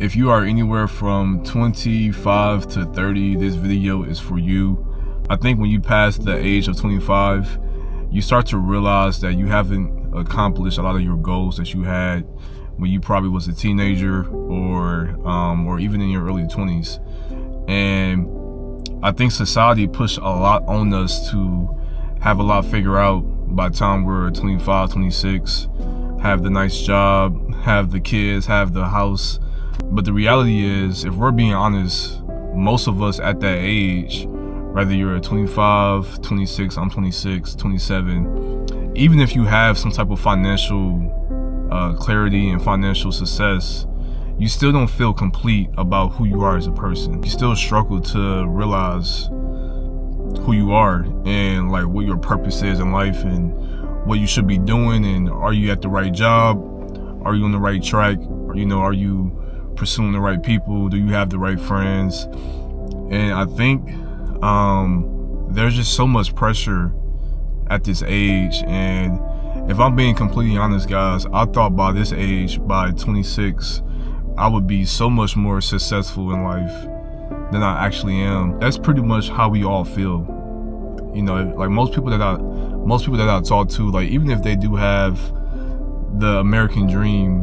If you are anywhere from 25 to 30, this video is for you. I think when you pass the age of 25, you start to realize that you haven't accomplished a lot of your goals that you had when you probably was a teenager or even in your early 20s. And I think society pushed a lot on us to have a lot figured out by the time we're 25, 26, have the nice job, have the kids, have the house. But the reality is, if we're being honest, most of us at that age, whether you're 25, 26, I'm 26, 27, even if you have some type of financial clarity and financial success, you still don't feel complete about who you are as a person. You still struggle to realize who you are and like what your purpose is in life and what you should be doing, and are you at the right job? Are you on the right track? Or, are you pursuing the right people? Do you have the right friends? And I think there's just so much pressure at this age. And if I'm being completely honest, guys, I thought by this age, by 26, I would be so much more successful in life than I actually am. That's pretty much how we all feel. Like most people that I talk to, like even if they do have the American dream,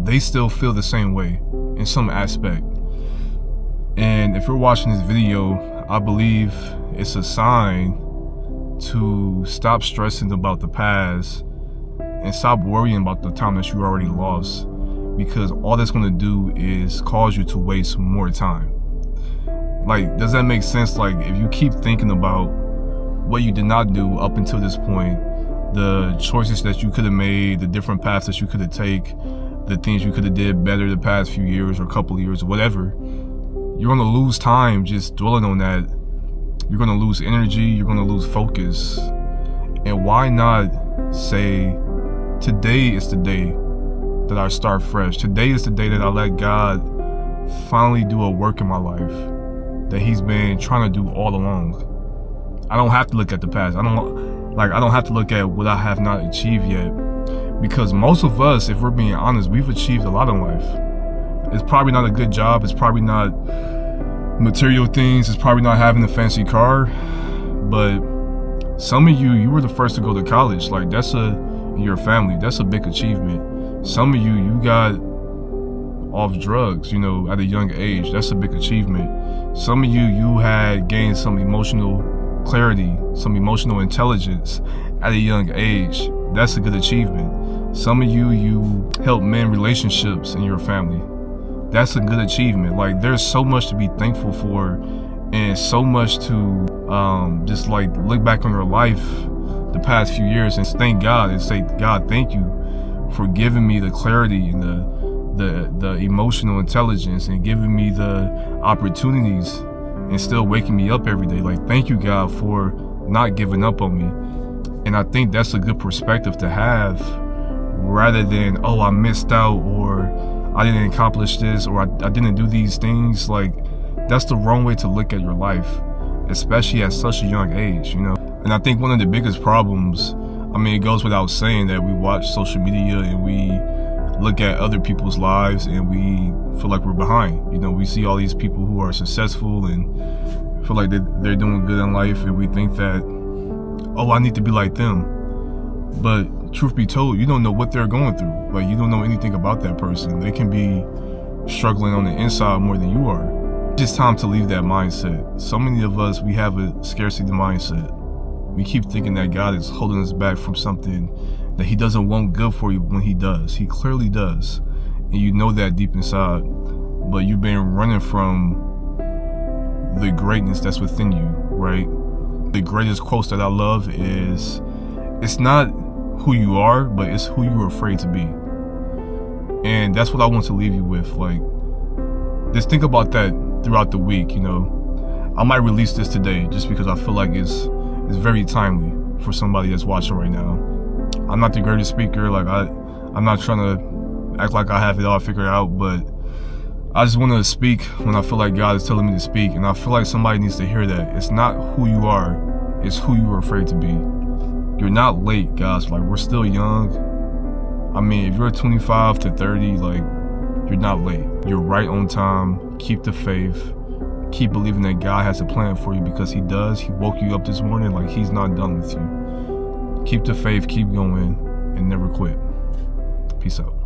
they still feel the same way in some aspect. And if you're watching this video, I believe it's a sign to stop stressing about the past and stop worrying about the time that you already lost, because all that's going to do is cause you to waste more time. Like, does that make sense? Like, if you keep thinking about what you did not do up until this point, the choices that you could have made, the different paths that you could have taken, the things you could have did better the past few years or couple of years or whatever, you're going to lose time just dwelling on that. You're going to lose energy. You're going to lose focus. And why not say, today is the day that I start fresh. Today is the day that I let God finally do a work in my life that He's been trying to do all along. I don't have to look at the past. I don't have to look at what I have not achieved yet, because most of us, if we're being honest, we've achieved a lot in life. It's probably not a good job. It's probably not material things. It's probably not having a fancy car. But some of you were the first to go to college. Like, in your family, that's a big achievement. Some of you got off drugs, at a young age. That's a big achievement. Some of you had gained some emotional clarity, some emotional intelligence at a young age. That's a good achievement. Some of you help mend relationships in your family. That's a good achievement. Like, there's so much to be thankful for, and so much to just like look back on your life the past few years and thank God and say, God, thank you for giving me the clarity and the emotional intelligence and giving me the opportunities and still waking me up every day. Like, thank you, God, for not giving up on me. And I think that's a good perspective to have, rather than, oh, I missed out, or I didn't accomplish this, or I didn't do these things. Like, that's the wrong way to look at your life, especially at such a young age, And I think one of the biggest problems, it goes without saying that we watch social media and we look at other people's lives and we feel like we're behind. We see all these people who are successful and feel like they're doing good in life, and we think that, oh, I need to be like them. But truth be told, you don't know what they're going through. Like, you don't know anything about that person. They can be struggling on the inside more than you are. It's just time to leave that mindset. So many of us, we have a scarcity mindset. We keep thinking that God is holding us back from something that He doesn't want good for you when He does. He clearly does. And you know that deep inside. But you've been running from the greatness that's within you, right? The greatest quotes that I love is, it's not who you are, but it's who you're afraid to be. And that's what I want to leave you with. Like, just think about that throughout the week. I might release this today just because I feel like it's very timely for somebody that's watching right now. I'm not the greatest speaker. Like, I'm not trying to act like I have it all figured out, but I just want to speak when I feel like God is telling me to speak. And I feel like somebody needs to hear that. It's not who you are, it's who you are afraid to be. You're not late, guys. Like, we're still young. If you're 25 to 30, like, you're not late. You're right on time. Keep the faith. Keep believing that God has a plan for you, because he does. He woke you up this morning. Like, he's not done with you. Keep the faith, keep going, and never quit. Peace out.